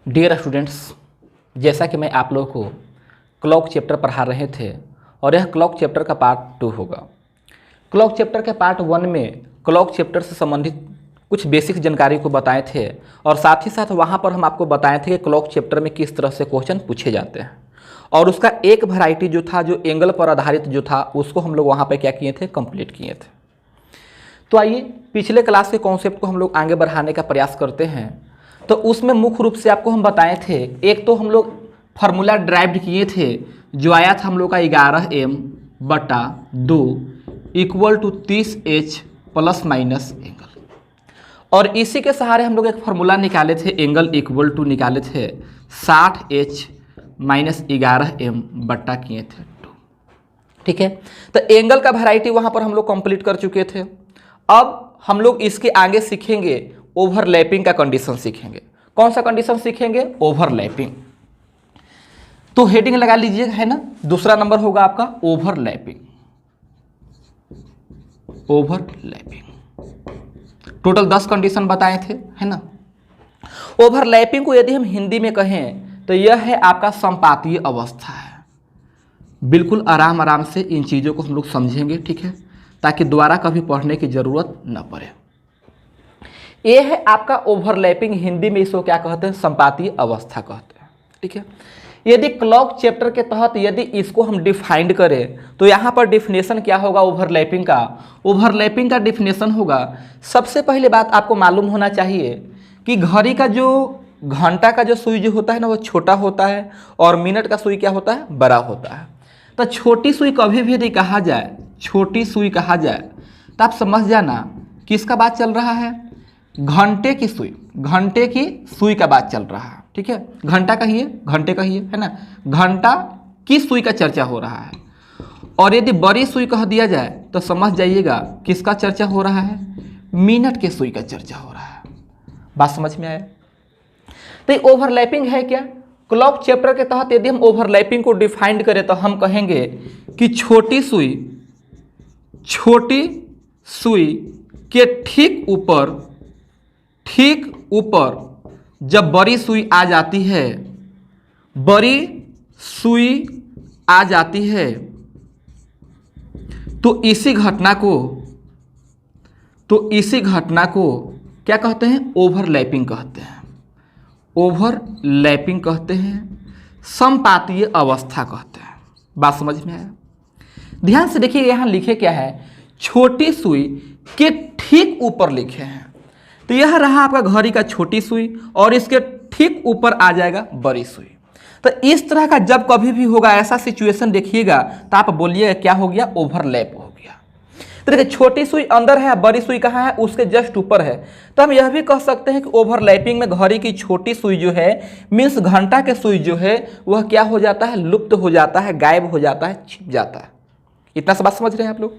Dear students, जैसा कि मैं आप लोगों को क्लॉक चैप्टर पढ़ा रहे थे और यह क्लॉक चैप्टर का पार्ट 2 होगा। क्लॉक चैप्टर के पार्ट 1 में क्लॉक चैप्टर से संबंधित कुछ बेसिक जानकारी को बताए थे और साथ ही साथ वहाँ पर हम आपको बताए थे कि क्लॉक चैप्टर में किस तरह से क्वेश्चन पूछे जाते हैं और उसका एक वैरायटी जो था, जो एंगल पर आधारित जो था, उसको हम लोग वहाँ पर क्या किए थे, कंप्लीट किए थे। तो आइए पिछले क्लास के कॉन्सेप्ट को हम लोग आगे बढ़ाने का प्रयास करते हैं। तो उसमें मुख्य रूप से आपको हम बताए थे, एक तो हम लोग फार्मूला ड्राइव किए थे जो आया था हम लोग का 11m/2 equal to 30h plus minus angle, और इसी के सहारे हम लोग एक फार्मूला निकाले थे, एंगल इक्वल टू निकाले थे 60h माइनस 11m किए थे 2। ठीक है, तो एंगल का वैरायटी वहाँ पर हम लोग कंप्लीट कर चुके थे। अब हम लोग इसके आगे सीखेंगे ओवरलैपिंग का कंडीशन सीखेंगे। कौन सा कंडीशन सीखेंगे? ओवरलैपिंग। तो हेडिंग लगा लीजिएगा, है ना। दूसरा नंबर होगा आपका ओवरलैपिंग। ओवरलैपिंग टोटल 10 कंडीशन बताए थे, है ना। ओवरलैपिंग को यदि हम हिंदी में कहें तो यह है आपका संपातीय अवस्था है। बिल्कुल आराम आराम से इन चीज़ों को हम लोग समझेंगे, ठीक है, ताकि दोबारा कभी पढ़ने की जरूरत न पड़े। ये है आपका ओवरलैपिंग। हिंदी में इसको क्या कहते हैं? संपातीय अवस्था कहते हैं। ठीक है, यदि क्लॉक चैप्टर के तहत यदि इसको हम डिफाइंड करें तो यहाँ पर डिफिनेशन क्या होगा ओवरलैपिंग का? ओवरलैपिंग का डिफिनेशन होगा, सबसे पहले बात आपको मालूम होना चाहिए कि घड़ी का जो घंटा का जो सुई जो होता है ना, वो छोटा होता है और मिनट का सुई क्या होता है? बड़ा होता है। तो छोटी सुई कभी भी यदि कहा जाए, छोटी सुई कहा जाए, तो आप समझ जाना किसका बात चल रहा है? घंटे की सुई, घंटे की सुई का बात चल रहा है। ठीक है, घंटा कहिए, घंटे कहिए, है ना, घंटा की सुई का चर्चा हो रहा है। और यदि बड़ी सुई कह दिया जाए तो समझ जाइएगा किसका चर्चा हो रहा है? मिनट के सुई का चर्चा हो रहा है। बात समझ में आया? तो ये ओवरलैपिंग है क्या? क्लॉक चैप्टर के तहत यदि हम ओवरलैपिंग को डिफाइंड करें तो हम कहेंगे कि छोटी सुई के ठीक ऊपर जब बड़ी सुई आ जाती है, बड़ी सुई आ जाती है, तो इसी घटना को क्या कहते हैं? ओवरलैपिंग कहते हैं। ओवरलैपिंग कहते हैं, संपातीय अवस्था कहते हैं। बात समझ में आया? ध्यान से देखिए, यहाँ लिखे क्या है? छोटी सुई के ठीक ऊपर लिखे हैं। तो यह रहा आपका घड़ी का छोटी सुई और इसके ठीक ऊपर आ जाएगा बड़ी सुई। तो इस तरह का जब कभी भी होगा ऐसा सिचुएशन देखिएगा तो आप बोलिएगा क्या हो गया? ओवरलैप हो गया। तो देखिए, छोटी सुई अंदर है, बड़ी सुई कहाँ है? उसके जस्ट ऊपर है। तो हम यह भी कह सकते हैं कि ओवरलैपिंग में घड़ी की छोटी सुई जो है, मीन्स घंटा के सुई जो है, वह क्या हो जाता है? लुप्त हो जाता है, गायब हो जाता है, छिप जाता है। इतना सा बात समझ रहे हैं आप लोग?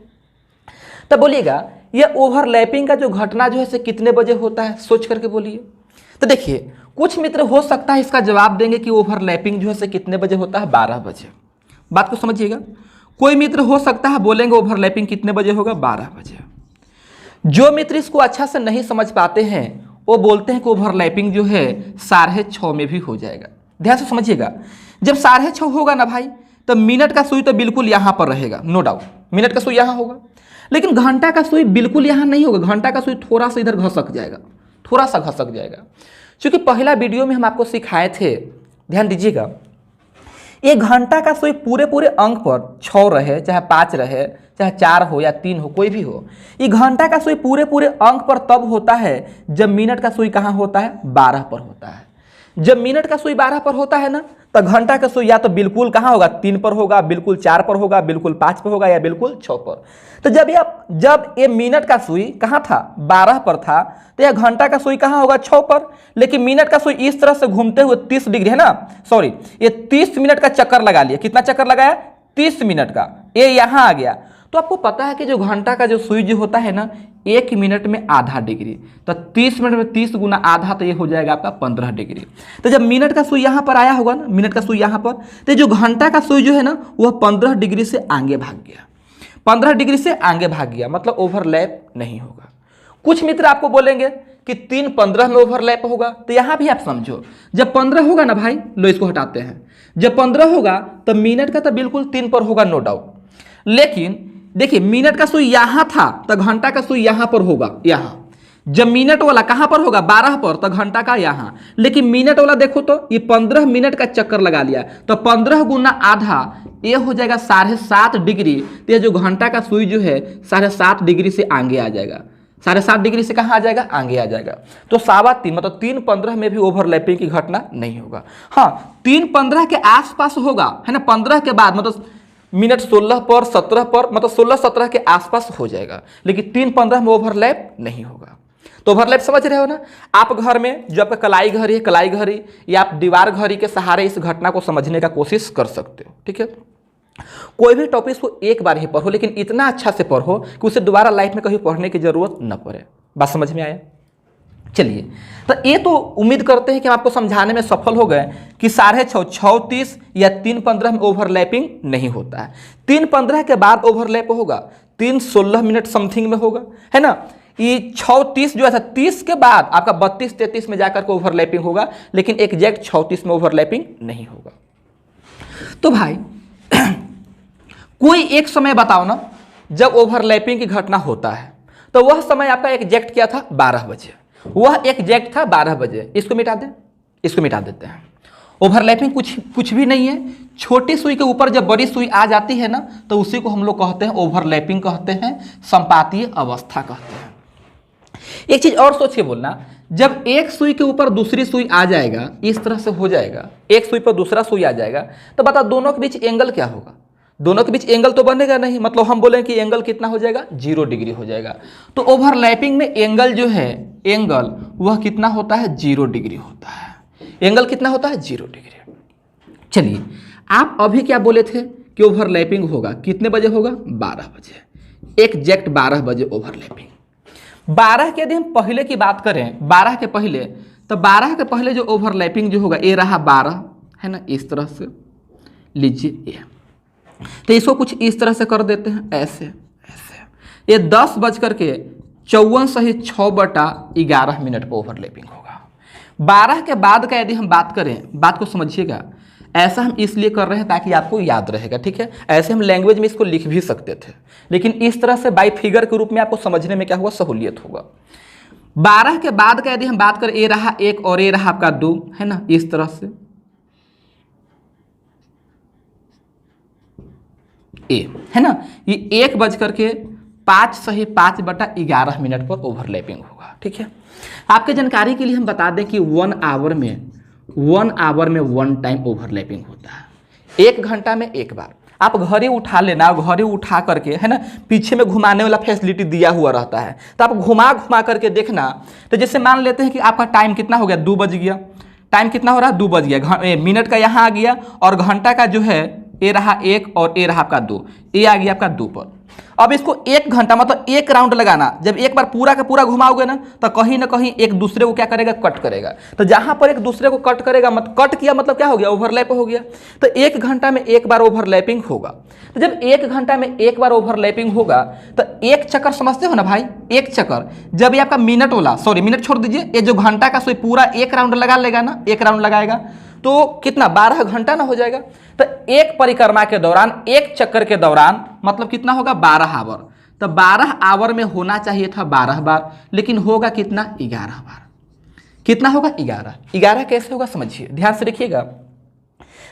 तब बोलिएगा यह ओवरलैपिंग का जो घटना जो है से कितने बजे होता है? सोच करके बोलिए। तो देखिए, कुछ मित्र हो सकता है इसका जवाब देंगे कि ओवरलैपिंग जो है से कितने बजे होता है? 12 बजे। बात को समझिएगा। कोई मित्र हो सकता है बोलेंगे ओवरलैपिंग कितने बजे होगा? 12 बजे। जो मित्र इसको अच्छा से नहीं समझ पाते हैं वो बोलते हैं कि ओवरलैपिंग जो है 6:30 में भी हो जाएगा। ध्यान से समझिएगा, जब 6:30 होगा ना भाई, तो मिनट का सुई तो बिल्कुल यहाँ पर रहेगा, नो डाउट, मिनट का सुई यहाँ होगा, लेकिन घंटा का सुई बिल्कुल यहाँ नहीं होगा। घंटा का सुई थोड़ा सा इधर घसक जाएगा, थोड़ा सा घसक जाएगा। क्योंकि पहला वीडियो में हम आपको सिखाए थे, ध्यान दीजिएगा, ये घंटा का सुई पूरे अंक पर 6 रहे, चाहे 5 रहे, चाहे 4 हो या 3 हो, कोई भी हो, ये घंटा का सुई पूरे अंक पर तब होता है जब मिनट का सुई कहाँ होता है? 12 पर होता है। जब मिनट का सुई 12 पर होता है ना, तो घंटा का सुई या तो बिल्कुल कहाँ होगा? 3 पर होगा, बिल्कुल 4 पर होगा, बिल्कुल 5 पर होगा या बिल्कुल 6 पर। तो जब ये मिनट का सुई कहाँ था? 12 पर था, तो यह घंटा का सुई कहाँ होगा? 6 पर। लेकिन मिनट का सुई इस तरह से घूमते हुए 30 डिग्री, है ना, सॉरी, ये 30 मिनट का चक्कर लगा लिया। कितना चक्कर लगाया? 30 मिनट का। ये यहाँ आ गया। तो आपको पता है कि जो घंटा का जो सुई जो होता है ना, 1 मिनट में आधा डिग्री, तो 30 मिनट में 30 गुना आधा, तो ये हो जाएगा आपका 15 डिग्री। तो जब मिनट का सुई यहाँ पर आया होगा ना, मिनट का सुई यहाँ पर, तो जो घंटा का सुई जो है ना, वह 15 डिग्री से आगे भाग गया। 15 डिग्री से आगे भाग गया, मतलब ओवरलैप नहीं होगा। कुछ मित्र आपको बोलेंगे कि 3:15 में ओवरलैप होगा, तो यहां भी आप समझो जब 15 होगा ना भाई, लो इसको हटाते हैं, जब 15 होगा तो मिनट का तो बिल्कुल 3 पर होगा, नो डाउट। लेकिन देखिए मिनट का सुई यहां था तो घंटा का सुई यहां पर होगा, यहां। जब मिनट वाला कहां पर होगा, 12 पर, तो घंटा का यहां। लेकिन मिनट वाला देखो तो ये 15 मिनट का चक्कर लगा लिया, तो 15 गुना आधा ये हो जाएगा 7.5 डिग्री। तो ये जो घंटा का सुई जो है 7.5 डिग्री से आगे आ जाएगा, 7.5 डिग्री से कहाँ आ जाएगा, आगे आ जाएगा। तो 3:15 मतलब 3:15 में भी ओवरलैपिंग की घटना नहीं होगा। हाँ 3:15 के आसपास होगा, है ना, 15 के बाद मतलब मिनट 16 पर 17 पर, मतलब 16-17 के आसपास हो जाएगा, लेकिन 3:15 में ओवरलैप नहीं होगा। तो ओवरलैप समझ रहे हो ना। आप घर में जो आपका कलाई घड़ी है, कलाई घड़ी या आप दीवार घड़ी के सहारे इस घटना को समझने का कोशिश कर सकते हो, ठीक है। कोई भी टॉपिक को एक बार ही पढ़ो, लेकिन इतना अच्छा से पढ़ो कि उसे दोबारा लाइफ में कभी पढ़ने की जरूरत न पड़े। बात समझ में आया। चलिए, तो ये तो उम्मीद करते हैं कि हम आपको समझाने में सफल हो गए कि 6:30, 6:30 या 3:15 में ओवरलैपिंग नहीं होता है। 3:15 के बाद ओवरलैप होगा, 3:16 मिनट समथिंग में होगा, है ना। ये 6:30 जो है 30 के बाद आपका 32-33 में जाकर के ओवरलैपिंग होगा, लेकिन एग्जैक्ट 6:30 में ओवरलैपिंग नहीं होगा। तो भाई कोई एक समय बताओ ना जब ओवरलैपिंग की घटना होता है, तो वह समय आपका एग्जैक्ट क्या था, 12 बजे। वह एग्जैक्ट था 12 बजे। इसको मिटा दें, इसको मिटा देते हैं। ओवरलैपिंग कुछ भी नहीं है। छोटी सुई के ऊपर जब बड़ी सुई आ जाती है ना, तो उसी को हम लोग कहते हैं ओवरलैपिंग कहते हैं, संपातीय अवस्था कहते हैं। एक चीज और सोच के बोलना, जब एक सुई के ऊपर दूसरी सुई आ जाएगा, इस तरह से हो जाएगा, एक सुई पर दूसरा सुई आ जाएगा, तो बता दोनों के बीच एंगल क्या होगा, दोनों के बीच एंगल तो बनेगा नहीं, मतलब हम बोलें कि एंगल कितना हो जाएगा, 0 डिग्री हो जाएगा। तो ओवरलैपिंग में एंगल जो है, एंगल वह कितना होता है, 0 डिग्री होता है। एंगल कितना होता है, 0 डिग्री। चलिए, आप अभी क्या बोले थे कि ओवरलैपिंग होगा, कितने बजे होगा, 12 बजे, एग्जैक्ट 12 बजे ओवरलैपिंग। 12 के यदि हम पहले की बात करें, 12 के पहले, तो 12 के पहले जो ओवरलैपिंग जो होगा, ये रहा 12, है ना, इस तरह से लीजिए ये। तो इसको कुछ इस तरह से कर देते हैं, ऐसे ऐसे। ये 10:54 सहित 6/11 मिनट पर ओवरलैपिंग होगा। 12 के बाद का यदि हम बात करें, बात को समझिएगा, ऐसा हम इसलिए कर रहे हैं ताकि आपको याद रहेगा, ठीक है। ऐसे हम लैंग्वेज में इसको लिख भी सकते थे, लेकिन इस तरह से बाई फिगर के रूप में आपको समझने में क्या हुआ, सहूलियत होगा। 12 के बाद का यदि हम बात करें, ये रहा 1 और ये रहा आपका 2, है ना, इस तरह से ए, है ना। ये 1:05 सही 5/11 मिनट पर ओवरलैपिंग होगा, ठीक है। आपके जानकारी के लिए हम बता दें कि 1 आवर में 1 टाइम ओवरलैपिंग होता है। 1 घंटा में 1 बार। आप घड़ी उठा लेना, घड़ी उठा करके, है ना, पीछे में घुमाने वाला फैसिलिटी दिया हुआ रहता है, तो आप घुमा घुमा करके देखना। तो जैसे मान लेते हैं कि आपका टाइम कितना हो गया, 2 बज गया, टाइम कितना हो रहा है, 2 बज गया, मिनट का यहाँ आ गया, और घंटा का जो है ए रहा 1 और ए रहा आपका 2, ए आ गया आपका 2 पर। अब इसको 1 घंटा मतलब 1 राउंड लगाना। जब एक बार पूरा का पूरा घुमाओगे ना, तो कहीं ना कहीं एक दूसरे को क्या करेगा, कट करेगा। तो जहां पर एक दूसरे को कट करेगा, मतलब कट किया मतलब क्या हो गया, ओवरलैप हो गया। तो 1 घंटा में 1 बार ओवरलैपिंग होगा। तो जब 1 घंटा में 1 बार ओवरलैपिंग होगा, तो 1 चक्कर समझते हो ना भाई, 1 चक्कर जब ये आपका मिनट वाला, सॉरी मिनट छोड़ दीजिए, ये जो घंटा का सोई पूरा 1 राउंड लगा लेगा ना, 1 राउंड लगाएगा, तो कितना, 12 घंटा ना हो जाएगा। तो एक परिक्रमा के दौरान, एक चक्कर के दौरान मतलब कितना होगा, 12 आवर। तो 12 आवर में होना चाहिए था 12 बार, लेकिन होगा कितना, 11 बार। कितना होगा, 11। 11 कैसे होगा समझिए, ध्यान से देखिएगा।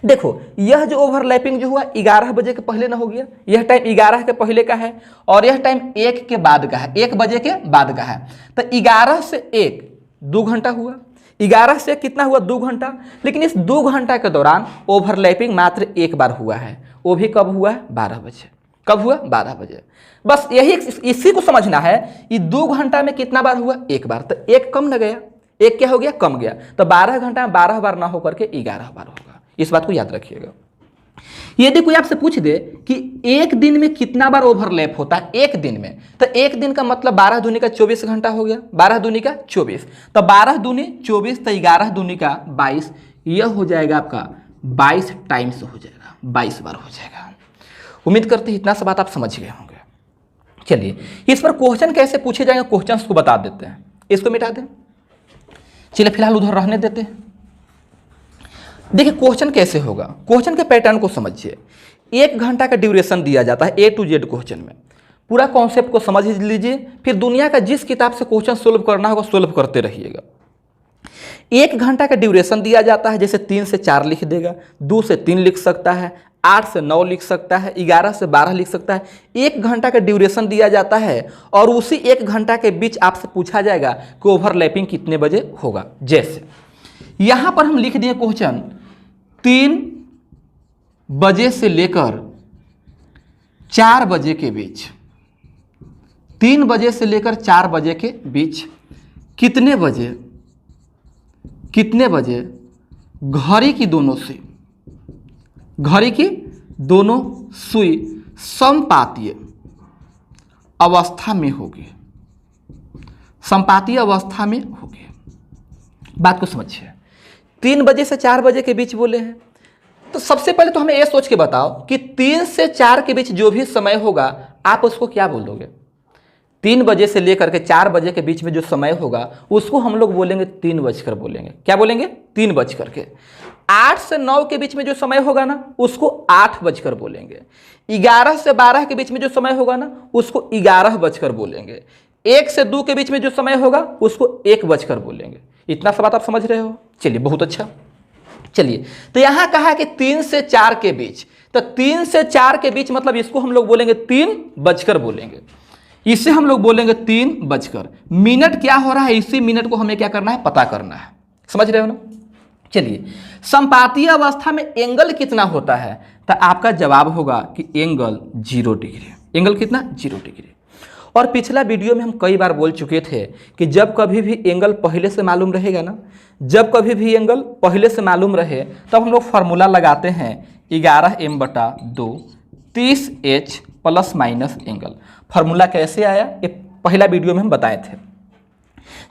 देखो, यह जो ओवरलैपिंग जो हुआ 11 बजे के पहले ना हो गया, यह टाइम 11 के पहले का है, और यह टाइम 1 के बाद का है, 1 बजे के बाद का है। तो 11 से 1 2 घंटा हुआ, 11 से कितना हुआ, 2 घंटा। लेकिन इस 2 घंटा के दौरान ओवरलैपिंग मात्र 1 बार हुआ है, वो भी कब हुआ है, 12 बजे। कब हुआ, 12 बजे। बस यही, इसी को समझना है। ये 2 घंटा में कितना बार हुआ, 1 बार। तो 1 कम न गया, 1 क्या हो गया, कम गया। तो 12 घंटा में 12 बार ना होकर के 11 बार होगा। इस बात को याद रखिएगा। यदि कोई आपसे पूछ दे कि एक दिन में कितना बार ओवरलैप होता है, एक दिन में, तो एक दिन का मतलब 12 दूनी का 24 घंटा हो गया, 12 दूनी का 24। तो 12 दूनी 24, तो 11 दूनी का 22, यह हो जाएगा आपका 22 टाइम्स हो जाएगा, 22 बार हो जाएगा। उम्मीद करते हैं इतना सा बात आप समझ गए होंगे। चलिए, इस पर क्वेश्चन कैसे पूछे जाएंगे, क्वेश्चंस को बता देते हैं। इसको मिटा दें। चलिए फिलहाल उधर रहने देते हैं। देखिए क्वेश्चन कैसे होगा, क्वेश्चन के पैटर्न को समझिए। 1 घंटा का ड्यूरेशन दिया जाता है A to Z क्वेश्चन में। पूरा कॉन्सेप्ट को समझ लीजिए, फिर दुनिया का जिस किताब से क्वेश्चन सोल्व करना होगा सोल्व करते रहिएगा। 1 घंटा का ड्यूरेशन दिया जाता है, जैसे 3 से 4 लिख देगा, 2 से 3 लिख सकता है, 8 से 9 लिख सकता है, 11 से 12 लिख सकता है। 1 घंटा का ड्यूरेशन दिया जाता है और उसी 1 घंटा के बीच आपसे पूछा जाएगा कि ओवरलैपिंग कितने बजे होगा। जैसे यहां पर हम लिख दिए क्वेश्चन 3 बजे से लेकर 4 बजे के बीच, 3 बजे से लेकर 4 बजे के बीच कितने बजे घड़ी की दोनों सुई समपातीय अवस्था में होगी, समपातीय अवस्था में होगी। बात को समझिए, 3 बजे से 4 बजे के बीच बोले हैं, तो सबसे पहले तो हमें यह सोच के बताओ कि 3 से 4 के बीच जो भी समय होगा आप उसको क्या बोलोगे। 3 बजे से लेकर के 4 बजे के बीच में जो समय होगा उसको हम लोग बोलेंगे 3 बजकर बोलेंगे। क्या बोलेंगे? 3 बजकर के। 8 से 9 के बीच में जो समय होगा ना उसको 8 बजकर बोलेंगे। 11 से 12 के बीच में जो समय होगा ना उसको 11 बजकर बोलेंगे। 1 से 2 के बीच में जो समय होगा उसको 1 बजकर बोलेंगे। इतना सा बात आप समझ रहे हो? चलिए बहुत अच्छा। चलिए तो यहां कहा है कि 3 से 4 के बीच, तो 3 से 4 के बीच मतलब इसको हम लोग बोलेंगे 3 बजकर बोलेंगे। इसे हम लोग बोलेंगे 3 बजकर। मिनट क्या हो रहा है, इसी मिनट को हमें क्या करना है, पता करना है। समझ रहे हो ना? चलिए समपातीय अवस्था में एंगल कितना होता है, तो आपका जवाब होगा कि एंगल 0 डिग्री। एंगल कितना? 0 डिग्री। और पिछला वीडियो में हम कई बार बोल चुके थे कि जब कभी भी एंगल पहले से मालूम रहेगा ना, जब कभी भी एंगल पहले से मालूम रहे तब हम लोग फार्मूला लगाते हैं 11m/2 30h plus minus angle. Formula कैसे आया ये पहला वीडियो में हम बताए थे।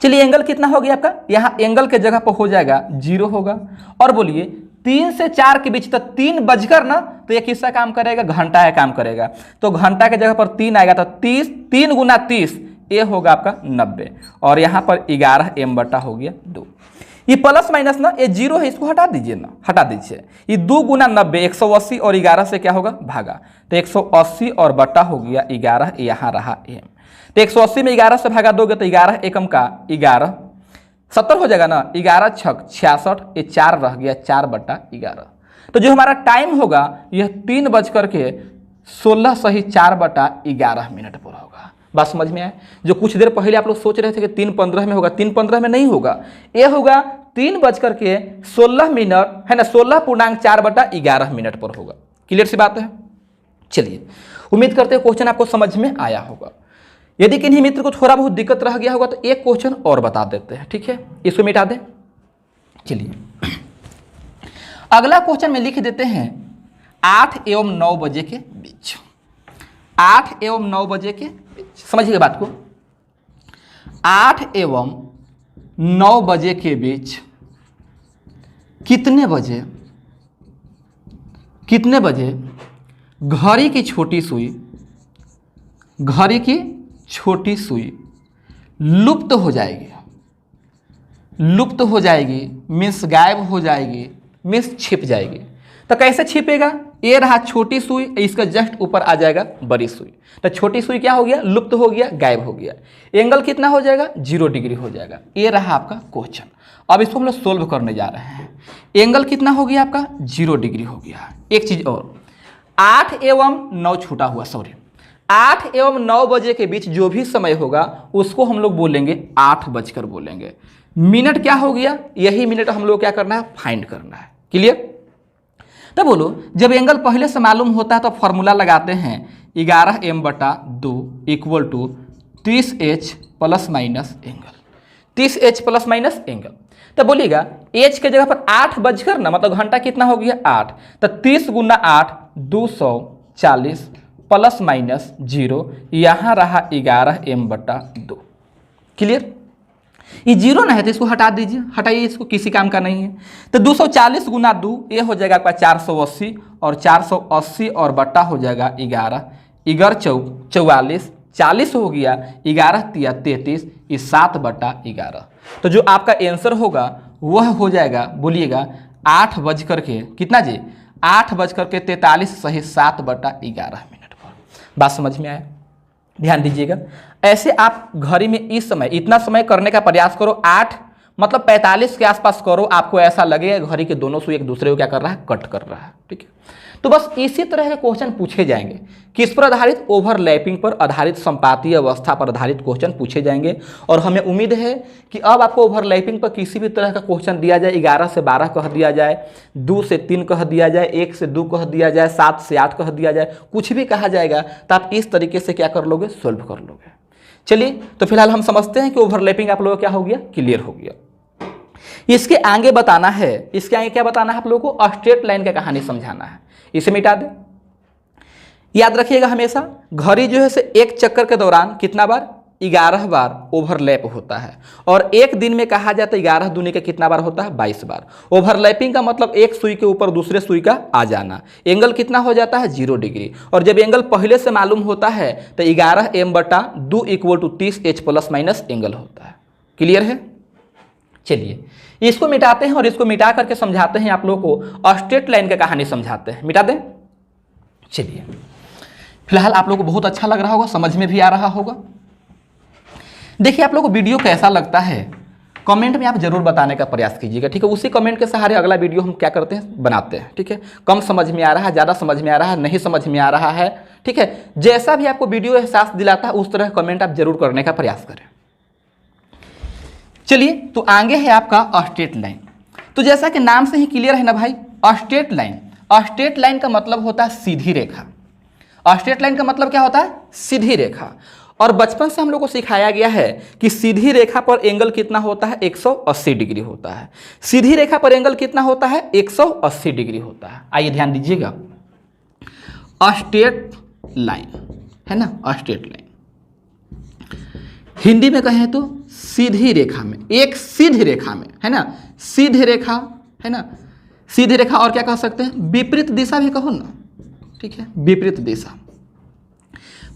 चलिए एंगल कितना हो गया आपका, यहाँ एंगल के जगह पर हो जाएगा 0 होगा। और बोलिए 3 से 4 के बीच, तो 3 बजकर ना, तो ये किसका काम करेगा, घंटा का काम करेगा। तो घंटा के जगह पर 3 आएगा, तो 30, 3 गुना 30 ये होगा आपका 90। और यहाँ पर 11m/2 हो गया 2। ये प्लस माइनस ना ये 0 है, इसको हटा दीजिए ना, हटा दीजिए। ये 2 गुना 90 180 और 11 से क्या होगा, भागा। तो 180 और बटा हो गया 11, यहाँ रहा m। तो 180 में 11 से भागा दोगे तो 11 एकम का 11 70 हो जाएगा ना। 11 छक 66, ये 4 रह गया 4/11। तो जो हमारा टाइम होगा यह 3 बजकर के 16 सही 4/11 मिनट पर होगा। बात समझ में आए? जो कुछ देर पहले आप लोग सोच रहे थे कि 3:15 में होगा, 3:15 में नहीं होगा, ये होगा 3 बजकर के 16 मिनट, है ना, 16.4/11 मिनट पर होगा। क्लियर सी बात है? चलिए उम्मीद करते हैं क्वेश्चन आपको समझ में आया होगा। यदि किन्हीं मित्र को थोड़ा बहुत दिक्कत रह गया होगा तो एक क्वेश्चन और बता देते हैं, ठीक है, इसको मिटा दें। चलिए अगला क्वेश्चन में लिख देते हैं 8 एवं 9 बजे के बीच। 8 एवं 9 बजे के बीच, समझिए बात को। 8 एवं 9 बजे के बीच कितने बजे घड़ी की छोटी सुई लुप्त हो जाएगी, मीन्स गायब हो जाएगी, मीन्स छिप जाएगी। तो कैसे छिपेगा, ये रहा छोटी सुई, इसका जस्ट ऊपर आ जाएगा बड़ी सुई। तो छोटी सुई क्या हो गया, लुप्त हो गया, गायब हो गया। एंगल कितना हो जाएगा, 0 डिग्री हो जाएगा। ये रहा आपका क्वेश्चन। अब इसको हम लोग सोल्व करने जा रहे हैं। एंगल कितना हो गया आपका, 0 डिग्री हो गया। एक चीज और, 8 एवं 9 छूटा हुआ, सॉरी, 8 एवं 9 बजे के बीच जो भी समय होगा उसको हम लोग बोलेंगे 8 बजकर बोलेंगे। मिनट क्या हो गया, यही मिनट हम लोग क्या करना है, फाइंड करना है। क्लियर? तो बोलो जब एंगल पहले से मालूम होता है तो फॉर्मूला लगाते हैं 11m/2 = 30h plus minus angle. 30h plus minus angle. तो बोलिएगा h के जगह पर 8 बजकर ना, मतलब घंटा कितना हो गया 8, तो 30 गुना 8 240 प्लस माइनस 0, यहाँ रहा 11m/2। क्लियर? ये 0 ना है तो इसको हटा दीजिए, हटाइए, इसको किसी काम का नहीं है। तो 240 गुना 2 ये हो जाएगा आपका 480, और 480 और बट्टा हो जाएगा 11, 11 44, 40 हो गया, 11 तिया 33, ये 7/11। तो जो आपका आंसर होगा वह हो जाएगा, बोलिएगा 8 बज करके कितना जी, 8:43 सही 7/11 मिनट पर। बात समझ में आया? ध्यान दीजिएगा, ऐसे आप घड़ी में इस समय इतना समय करने का प्रयास करो, 8 मतलब 45 के आसपास करो, आपको ऐसा लगेगा घड़ी के दोनों सुई एक दूसरे को क्या कर रहा है, कट कर रहा है। ठीक है, तो बस इसी तरह के क्वेश्चन पूछे जाएंगे, किस पर आधारित, ओवरलैपिंग पर आधारित, संपातीय अवस्था पर आधारित क्वेश्चन पूछे जाएंगे। और हमें उम्मीद है कि अब आपको ओवरलैपिंग पर किसी भी तरह का क्वेश्चन दिया जाए, 11 से 12 कह दिया जाए, 2 से 3 कह दिया जाए, 1 से 2 कह दिया जाए, 7 से 8 कह दिया जाए, कुछ भी कहा जाएगा तो आप इस तरीके से क्या कर लोगे, सोल्व कर लोगे। चलिए, तो फिलहाल हम समझते हैं कि ओवरलैपिंग आप लोगों को क्या हो गया, क्लियर हो गया। इसके आगे बताना है, इसके आगे क्या बताना है आप लोगों को, स्ट्रेट लाइन का कहानी समझाना है। इसे मिटा दें, याद रखिएगा हमेशा घड़ी जो है से एक चक्कर के दौरान कितना बार, 11 बार ओवरलैप होता है। और एक दिन में कहा जाता है 11 दूनी का कितना बार होता है, 22 बार। ओवरलैपिंग का मतलब एक सुई के ऊपर दूसरे सुई का आ जाना। एंगल कितना हो जाता है, 0 डिग्री। और जब एंगल पहले से मालूम होता है तो 11m/2 = 30h ± एंगल होता है। क्लियर है? चलिए इसको मिटाते हैं और इसको मिटा करके समझाते हैं आप लोगों को, स्ट्रेट लाइन का कहानी समझाते हैं। मिटा दें। चलिए, फिलहाल आप लोगों को बहुत अच्छा लग रहा होगा, समझ में भी आ रहा होगा। देखिए आप लोगों को वीडियो कैसा लगता है कमेंट में आप जरूर बताने का प्रयास कीजिएगा। ठीक है, उसी कमेंट के सहारे अगला वीडियो हम क्या करते हैं, बनाते हैं। ठीक है, कम समझ में आ रहा है, ज़्यादा समझ में आ रहा है, नहीं समझ में आ रहा है, ठीक है, जैसा भी आपको वीडियो एहसास दिलाता है उस तरह कमेंट आप जरूर करने का प्रयास करें। चलिए, तो आगे है आपका स्ट्रेट लाइन। तो जैसा कि नाम से ही क्लियर है ना भाई, स्ट्रेट लाइन, स्ट्रेट लाइन का मतलब होता है सीधी रेखा। स्ट्रेट लाइन का मतलब क्या होता है, सीधी रेखा। और बचपन से हम लोग को सिखाया गया है कि सीधी रेखा पर एंगल कितना होता है, 180 डिग्री होता है। सीधी रेखा पर एंगल कितना होता है, 180 डिग्री होता है। आइए ध्यान दीजिएगा, स्ट्रेट लाइन है ना, स्ट्रेट लाइन हिंदी में कहें तो सीधी रेखा में, एक सीधी रेखा में, है ना, सीधी रेखा, है ना, सीधी रेखा। और क्या कह सकते हैं, विपरीत दिशा भी कहो ना। ठीक है, विपरीत दिशा।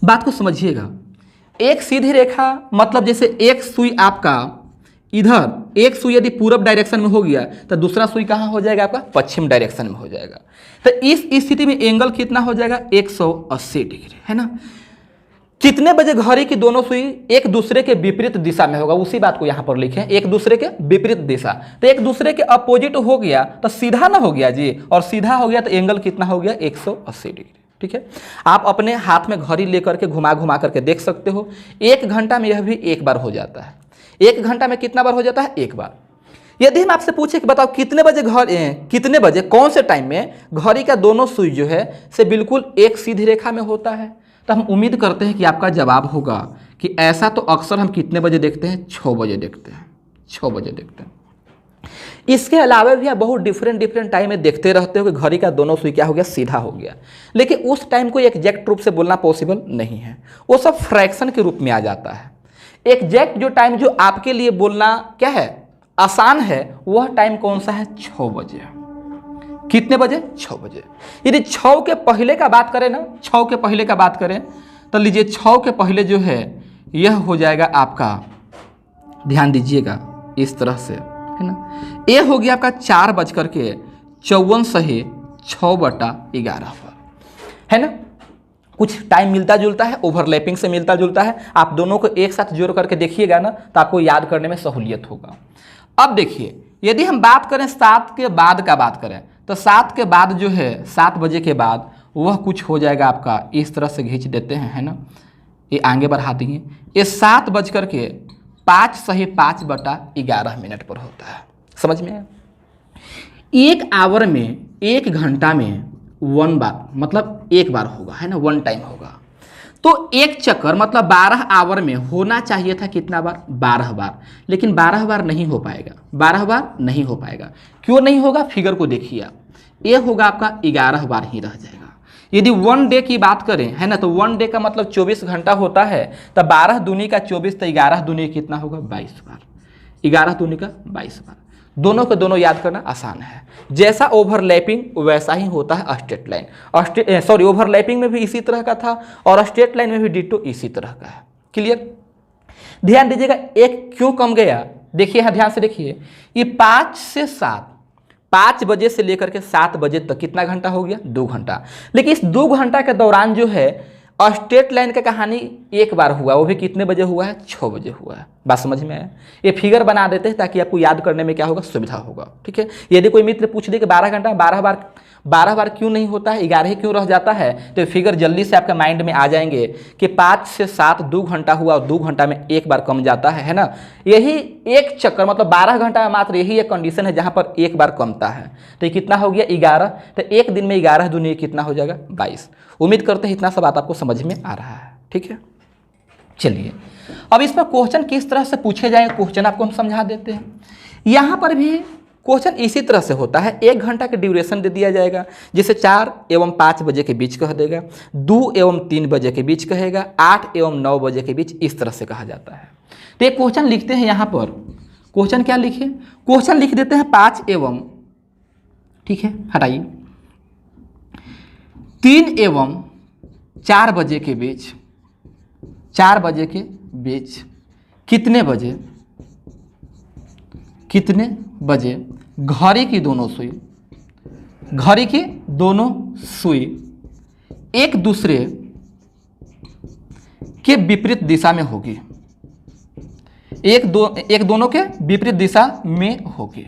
बात को समझिएगा, एक सीधी रेखा मतलब जैसे एक सुई आपका इधर, एक सुई यदि पूरब डायरेक्शन में हो गया तो दूसरा सुई कहाँ हो जाएगा आपका, पश्चिम डायरेक्शन में हो जाएगा। तो इस स्थिति में एंगल कितना हो जाएगा, 180 डिग्री, है ना। कितने बजे घड़ी की दोनों सुई एक दूसरे के विपरीत दिशा में होगा, उसी बात को यहां पर लिखें, एक दूसरे के विपरीत दिशा। तो एक दूसरे के अपोजिट हो गया तो सीधा ना हो गया जी, और सीधा हो गया तो एंगल कितना हो गया, 180 डिग्री। ठीक है, आप अपने हाथ में घड़ी लेकर के घुमा घुमा करके देख सकते हो। 1 घंटा में यह भी एक बार हो जाता है। 1 घंटा में कितना बार हो जाता है, एक बार। यदि हम आपसे पूछे कि बताओ कितने बजे कौन से टाइम में घड़ी का दोनों सुई जो है से बिल्कुल एक सीधी रेखा में होता है, तो हम उम्मीद करते हैं कि आपका जवाब होगा कि ऐसा तो अक्सर हम कितने बजे देखते हैं, 6 बजे देखते हैं, 6 बजे देखते हैं। इसके अलावा भी आप बहुत डिफरेंट टाइम में देखते रहते हो कि घड़ी का दोनों सुई क्या हो गया, सीधा हो गया। लेकिन उस टाइम को एग्जैक्ट रूप से बोलना पॉसिबल नहीं है, वो सब फ्रैक्शन के रूप में आ जाता है। एग्जैक्ट जो टाइम जो आपके लिए बोलना क्या है, आसान है, वह टाइम कौन सा है, 6 बजे। कितने बजे, 6 बजे। यदि 6 के पहले का बात करें ना, 6 के पहले का बात करें तो लीजिए 6 के पहले जो है यह हो जाएगा आपका, ध्यान दीजिएगा इस तरह से, है ना, ये हो गया आपका 4:54 सही 6/11 पर, है ना। कुछ टाइम मिलता जुलता है, ओवरलैपिंग से मिलता जुलता है। आप दोनों को एक साथ जोड़ करके देखिएगा ना तो आपको याद करने में सहूलियत होगा। अब देखिए, यदि हम बात करें 7 के बाद का बात करें तो 7 के बाद जो है, 7 बजे के बाद वह कुछ हो जाएगा आपका, इस तरह से खींच देते हैं, है ना, ये आगे बढ़ा देंगे, ये 7:05 सही 5/11 पर होता है। समझ में आया? 1 आवर में, 1 घंटा में 1 बार मतलब एक बार होगा, है ना, 1 टाइम होगा। तो एक चक्कर मतलब 12 आवर में होना चाहिए था कितना बार, 12 बार। लेकिन 12 बार नहीं हो पाएगा, 12 बार नहीं हो पाएगा। क्यों नहीं होगा, फिगर को देखिए आप, ये होगा आपका 11 बार ही रह जाएगा। यदि 1 डे की बात करें, है ना, तो 1 डे का मतलब 24 घंटा होता है, तो 12 दूनी का 24 तो 11 दूनी कितना होगा, 22 बार। 11 दूनी का 22 बार। दोनों के दोनों याद करना आसान है। जैसा ओवरलैपिंग वैसा ही होता है स्ट्रेट लाइन। ओवरलैपिंग में भी इसी तरह का था और स्ट्रेट लाइन में भी डिटो इसी तरह का है। क्लियर? ध्यान दीजिएगा, एक क्यों कम गया, देखिए यहाँ ध्यान से देखिए, ये 5 से 7, 5 बजे से लेकर के 7 बजे तक कितना घंटा हो गया? 2 घंटा। लेकिन इस 2 घंटा के दौरान जो है स्ट्रेट लाइन का कहानी एक बार हुआ, वो भी कितने बजे हुआ है? 6 बजे हुआ है। बात समझ में आया? ये फिगर बना देते हैं ताकि आपको याद करने में क्या होगा? सुविधा होगा। ठीक है, यदि कोई मित्र पूछ दे कि 12 घंटा 12 बार क्यों नहीं होता है, 11 ही क्यों रह जाता है, तो फिगर जल्दी से आपके माइंड में आ जाएंगे कि 5 से 7 2 घंटा हुआ और 2 घंटा में एक बार कम जाता है ना। यही एक चक्कर, मतलब 12 घंटा में मात्र यही एक कंडीशन है जहां पर एक बार कमता है। तो ये कितना हो गया? 11। तो एक दिन में 11 दूनी कितना हो जाएगा? 22। उम्मीद करते हैं इतना सब बात आपको समझ में आ रहा है। ठीक है, चलिए अब इस पर क्वेश्चन किस तरह से पूछे जाएंगे, क्वेश्चन आपको हम समझा देते हैं। यहाँ पर भी क्वेश्चन इसी तरह से होता है। 1 घंटा का ड्यूरेशन दे दिया जाएगा, जिसे 4 एवं 5 बजे के बीच कह देगा, 2 एवं 3 बजे के बीच कहेगा, 8 एवं 9 बजे के बीच, इस तरह से कहा जाता है। तो एक क्वेश्चन लिखते हैं यहाँ पर। क्वेश्चन क्या लिखे? क्वेश्चन लिख देते हैं 5 एवं, ठीक है हटाइए, 3 एवं 4 बजे के बीच, 4 बजे के बीच कितने बजे घड़ी की दोनों सुई एक दूसरे के विपरीत दिशा में होगी, एक दोनों के विपरीत दिशा में होगी।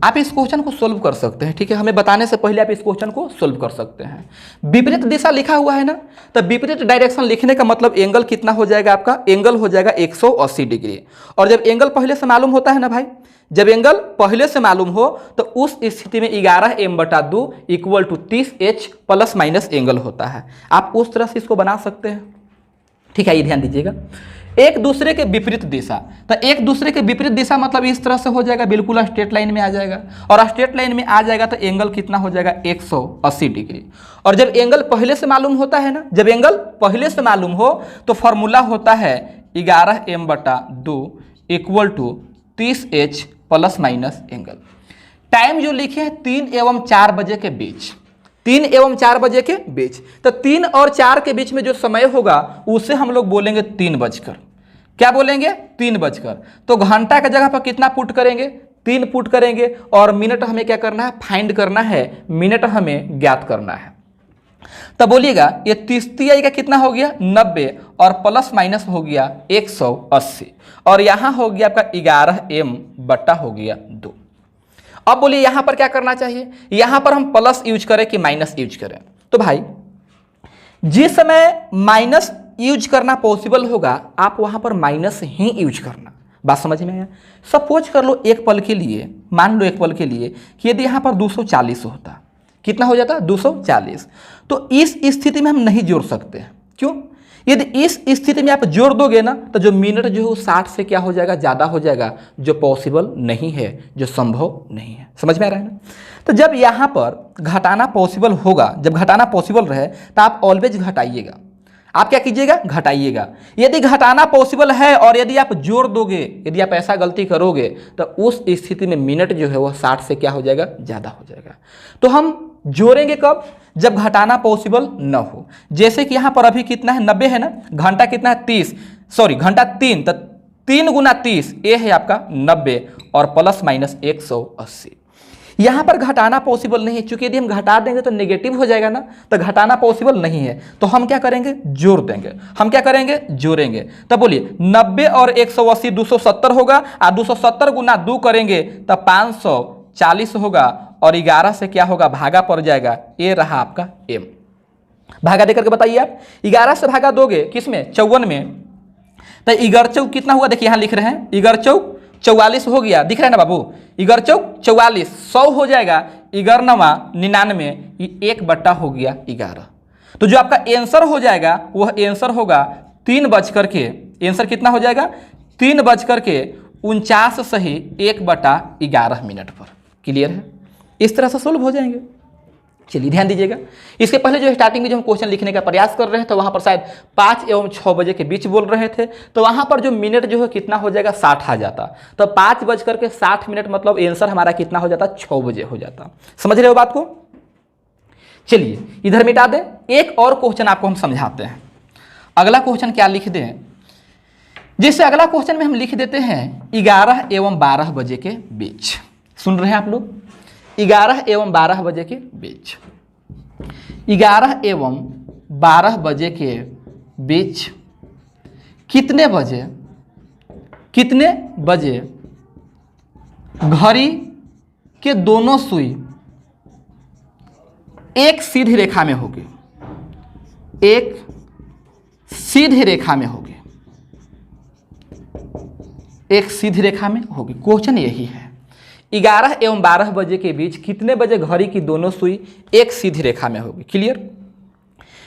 आप इस क्वेश्चन को सोल्व कर सकते हैं। ठीक है, हमें बताने से पहले आप इस क्वेश्चन को सोल्व कर सकते हैं। विपरीत दिशा लिखा हुआ है ना, तो विपरीत डायरेक्शन लिखने का मतलब एंगल कितना हो जाएगा आपका? एंगल हो जाएगा 180 डिग्री। और जब एंगल पहले से मालूम होता है ना भाई, जब एंगल पहले से मालूम हो तो उस स्थिति में 11m/2 = 30h plus minus angle होता है। आप उस तरह से इसको बना सकते हैं। ठीक है, ये ध्यान दीजिएगा। एक दूसरे के विपरीत दिशा, तो एक दूसरे के विपरीत दिशा मतलब इस तरह से हो जाएगा, बिल्कुल स्ट्रेट लाइन में आ जाएगा। और स्ट्रेट लाइन में आ जाएगा तो एंगल कितना हो जाएगा? 180 डिग्री। और जब एंगल पहले से मालूम होता है ना, जब एंगल पहले से मालूम हो तो फॉर्मूला होता है 11m/2 = 30h plus minus angle. Time जो लिखे हैं 3 एवं 4 बजे के बीच, 3 एवं 4 बजे के बीच, तो 3 और 4 के बीच में जो समय होगा उसे हम लोग बोलेंगे 3 बजकर। क्या बोलेंगे? 3 बजकर। तो घंटा की जगह पर कितना पुट करेंगे? 3 पुट करेंगे। और मिनट हमें क्या करना है? फाइंड करना है। मिनट हमें ज्ञात करना है। तब बोलिएगा ये 30 का कितना हो गया? 90 और प्लस माइनस हो गया 180 और यहाँ हो गया आपका 11m हो गया 2। अब बोलिए यहाँ पर क्या करना चाहिए? यहाँ पर हम प्लस यूज करें कि माइनस यूज करें? तो भाई जिस समय माइनस यूज करना पॉसिबल होगा आप वहाँ पर माइनस ही यूज करना। बात समझ में आया? सपोज कर लो एक पल के लिए, मान लो एक पल के लिए कि यदि यहाँ पर 240 होता, कितना हो जाता? 240। तो इस स्थिति में हम नहीं जोड़ सकते। क्यों? यदि इस स्थिति में आप जोड़ दोगे ना तो जो मिनट जो है वो 60 से क्या हो जाएगा? ज़्यादा हो जाएगा, जो पॉसिबल नहीं है, जो संभव नहीं है। समझ में आ रहा है ना? तो जब यहाँ पर घटाना पॉसिबल होगा, जब घटाना पॉसिबल रहे तो आप ऑलवेज घटाइएगा। आप क्या कीजिएगा? घटाइएगा। यदि घटाना पॉसिबल है और यदि आप जोड़ दोगे, यदि आप ऐसा गलती करोगे तो उस स्थिति में मिनट जो है वो 60 से क्या हो जाएगा? ज़्यादा हो जाएगा। तो हम जोड़ेंगे कब? जब घटाना पॉसिबल न हो। जैसे कि यहाँ पर अभी कितना है? 90 है ना। घंटा कितना है? 30, सॉरी घंटा 3, तो 3 × 30 ये है आपका 90 और प्लस माइनस 180। यहाँ पर घटाना पॉसिबल नहीं है, क्योंकि यदि हम घटा देंगे तो नेगेटिव हो जाएगा ना, तो घटाना पॉसिबल नहीं है। तो हम क्या करेंगे? जोड़ देंगे। हम क्या करेंगे? जोड़ेंगे। तब बोलिए 90 और 180 270 होगा और 270 × 2 करेंगे तो 540 होगा और 11 से क्या होगा? भागा पड़ जाएगा। ये रहा आपका m। भागा देकर के बताइए आप, 11 से भागा दोगे किसमें? 54 में। तो 11 कितना हुआ? देखिए यहाँ लिख रहे हैं 11 44 हो गया, दिख रहा है ना बाबू? 11 44, 100 हो जाएगा। 11 99, 1 हो गया 11। तो जो आपका आंसर हो जाएगा वह आंसर होगा 3 बजकर के, आंसर कितना हो जाएगा? 3:49 सही 1/11 मिनट पर। क्लियर है? इस तरह से सोल्व हो जाएंगे। चलिए ध्यान दीजिएगा, इसके पहले जो स्टार्टिंग में जो हम क्वेश्चन लिखने का प्रयास कर रहे थे वहाँ पर शायद 5 एवं 6 बजे के बीच बोल रहे थे, तो वहाँ पर जो मिनट जो है कितना हो जाएगा 60 आ जाता। तो 5:60 मतलब आंसर हमारा कितना हो जाता 6 बजे हो जाता। समझ रहे हो बात को? चलिए इधर मिटा दें, एक और क्वेश्चन आपको हम समझाते हैं। अगला क्वेश्चन क्या लिख दें, जिससे अगला क्वेश्चन में हम लिख देते हैं 11 एवं 12 बजे के बीच। सुन रहे हैं आप लोग? 11 एवं 12 बजे के बीच, 11 एवं 12 बजे के बीच कितने बजे घड़ी के दोनों सुई एक सीधी रेखा में होगी, एक सीधी रेखा में होगी, एक सीधी रेखा में होगी। क्वेश्चन यही है, 11 एवं 12 बजे के बीच कितने बजे घड़ी की दोनों सुई एक सीधी रेखा में होगी। क्लियर?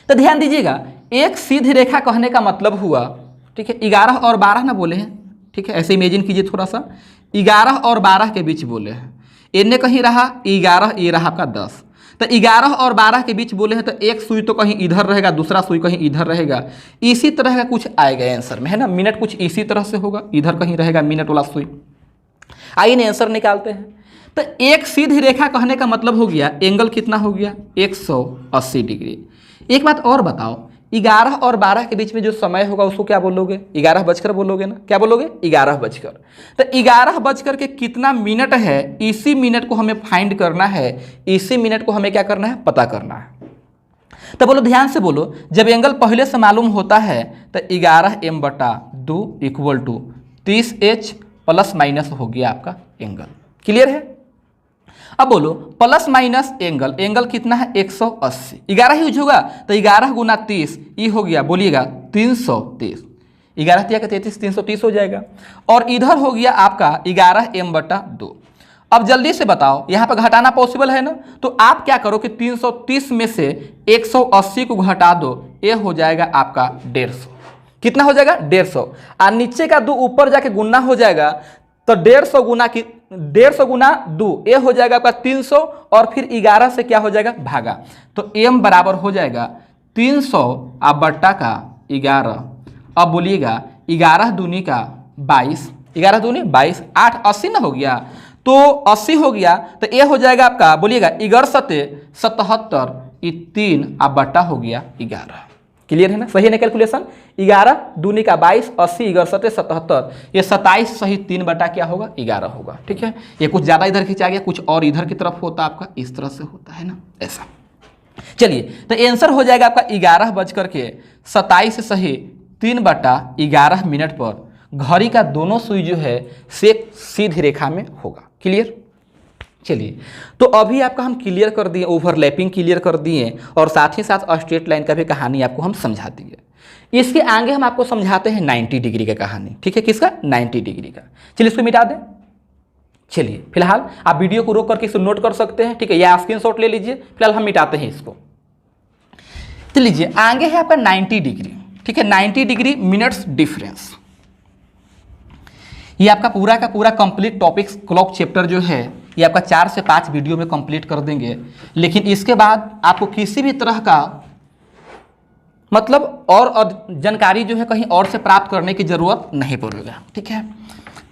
तो ध्यान दीजिएगा, एक सीधी रेखा कहने का मतलब हुआ, ठीक है, 11 और 12 ना बोले हैं, ठीक है, ऐसे इमेजिन कीजिए थोड़ा सा, 11 और 12 के बीच बोले हैं, इनने कहीं रहा 11, ये रहा आपका 10, तो 11 और 12 के बीच बोले हैं, तो एक सुई तो कहीं इधर रहेगा, दूसरा सुई कहीं इधर रहेगा, इसी तरह का कुछ आएगा आंसर में, है ना। मिनट कुछ इसी तरह से होगा, इधर कहीं रहेगा मिनट वाला सुई। आइए ना आंसर निकालते हैं। तो एक सीधी रेखा कहने का मतलब हो गया एंगल कितना हो गया 180 डिग्री। एक बात और बताओ, 11 और 12 के बीच में जो समय होगा उसको क्या बोलोगे? 11 बजकर बोलोगे ना? क्या बोलोगे? 11 बजकर। तो 11 बजकर के कितना मिनट है, इसी मिनट को हमें फाइंड करना है, इसी मिनट को हमें क्या करना है? पता करना है। तो बोलो, ध्यान से बोलो, जब एंगल पहले से मालूम होता है तो 11m/2 = 30h प्लस माइनस हो गया आपका एंगल। क्लियर है? अब बोलो प्लस माइनस एंगल, एंगल कितना है 180, 11 यूज होगा तो 11 × 30 ये हो गया, बोलिएगा 330, 11 × 33 330 हो जाएगा। और इधर हो गया आपका 11m/2। अब जल्दी से बताओ, यहाँ पर घटाना पॉसिबल है ना, तो आप क्या करो कि 330 में से 180 को घटा दो, ये हो जाएगा आपका 150। कितना हो जाएगा? 150। और नीचे का 2 ऊपर जाके गुना हो जाएगा, तो 150 गुना 2 ये हो जाएगा आपका 300, और फिर 11 से क्या हो जाएगा? भागा, तो m बराबर हो जाएगा 300 आप बट्टा का 11। अब बोलिएगा 11 दूनी का 22, 11 दूनी 22, 8 80 ना हो गया, तो 80 हो गया, तो ये हो जाएगा आपका, बोलिएगा 11 सते 77, ये 3 आप बट्टा हो गया 11। क्लियर है ना? सही है ना कैलकुलेशन? 11 दूनी का 22, 80, 11 सते 77, ये 27 सही 3 बटा क्या होगा? 11 होगा। ठीक है, ये कुछ ज़्यादा इधर खींचा गया, कुछ और इधर की तरफ होता आपका, इस तरह से होता है ना, ऐसा। चलिए, तो आंसर हो जाएगा आपका 11:27 सही 3/11 मिनट पर घड़ी का दोनों सुई जो है से सीधी रेखा में होगा। क्लियर? चलिए, तो अभी आपका हम क्लियर कर दिए, ओवरलैपिंग क्लियर कर दिए, और साथ ही साथ स्ट्रेट लाइन का भी कहानी आपको हम समझा दिए। इसके आगे हम आपको समझाते हैं 90 डिग्री का कहानी। ठीक है, किसका? 90 डिग्री का। चलिए इसको मिटा दें। चलिए फिलहाल आप वीडियो को रोक करके इसको नोट कर सकते हैं। ठीक है, या स्क्रीनशॉट ले लीजिए। फिलहाल हम मिटाते हैं इसको। तो लीजिए, आगे है आपका 90 डिग्री। ठीक है, 90 डिग्री मिनट्स डिफरेंस। ये आपका पूरा का पूरा कंप्लीट टॉपिक्स क्लॉक चैप्टर जो है ये आपका 4 से 5 वीडियो में कंप्लीट कर देंगे। लेकिन इसके बाद आपको किसी भी तरह का मतलब और जानकारी जो है कहीं और से प्राप्त करने की जरूरत नहीं पड़ेगा। ठीक है,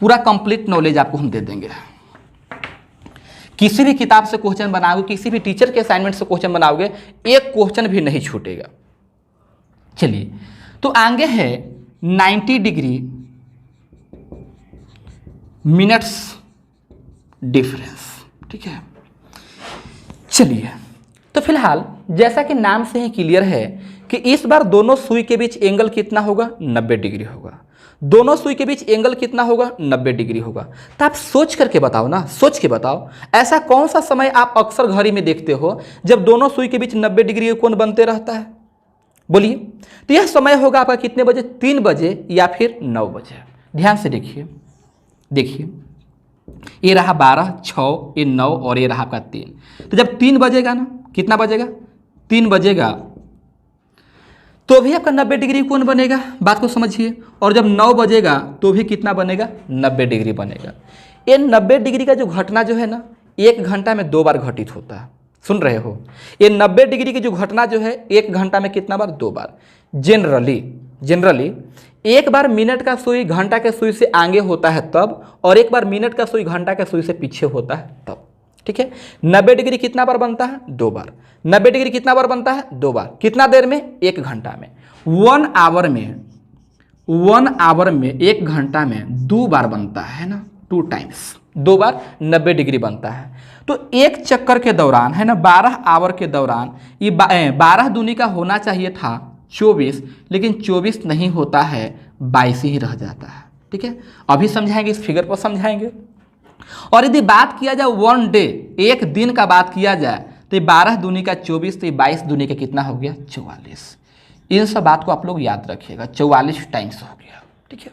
पूरा कंप्लीट नॉलेज आपको हम दे देंगे। किसी भी किताब से क्वेश्चन बनाओगे, किसी भी टीचर के असाइनमेंट से क्वेश्चन बनाओगे, एक क्वेश्चन भी नहीं छूटेगा। चलिए, तो आगे है 90 डिग्री मिनट्स डिफरेंस। ठीक है, चलिए, तो फिलहाल जैसा कि नाम से ही क्लियर है कि इस बार दोनों सुई के बीच एंगल कितना होगा? 90 डिग्री होगा। दोनों सुई के बीच एंगल कितना होगा? 90 डिग्री होगा। तो आप सोच करके बताओ ना, सोच के बताओ, ऐसा कौन सा समय आप अक्सर घड़ी में देखते हो जब दोनों सुई के बीच 90 डिग्री का कोण बनते रहता है? बोलिए। तो यह समय होगा आपका कितने बजे? 3 बजे या फिर 9 बजे। ध्यान से देखिए, देखिए, ये रहा 12, 6, ये 9 और ये रहा आपका 3। तो जब 3 बजेगा ना, कितना बजेगा? 3 बजेगा तो भी आपका 90 डिग्री कोण बनेगा। बात को समझिए। और जब 9 बजेगा तो भी कितना बनेगा? 90 डिग्री बनेगा। ये 90 डिग्री का जो घटना जो है ना, 1 घंटा में 2 बार घटित होता है। सुन रहे हो, ये 90 डिग्री की जो घटना जो है 1 घंटा में कितना बार? 2 बार। जनरली एक बार मिनट का सुई घंटा के सुई से आगे होता है तब, और एक बार मिनट का सुई घंटा के सुई से पीछे होता है तब। ठीक है, 90 डिग्री कितना बार बनता है? 2 बार। 90 डिग्री कितना बार बनता है? 2 बार। कितना देर में? 1 घंटा में। 1 आवर में 1 घंटा में 2 बार बनता है ना, 2 टाइम्स, 2 बार 90 डिग्री बनता है। तो एक चक्कर के दौरान है ना, 12 आवर के दौरान ये 12 दूनी का होना चाहिए था 24, लेकिन 24 नहीं होता है, 22 ही रह जाता है। ठीक है, अभी समझाएंगे, इस फिगर पर समझाएंगे। और यदि बात किया जाए 1 डे, एक दिन का बात किया जाए, तो ये 12 दूनी का 24, तो ये 22 दूनी का कितना हो गया? 44। इन सब बात को आप लोग याद रखिएगा, 44 टाइम्स हो गया। ठीक है,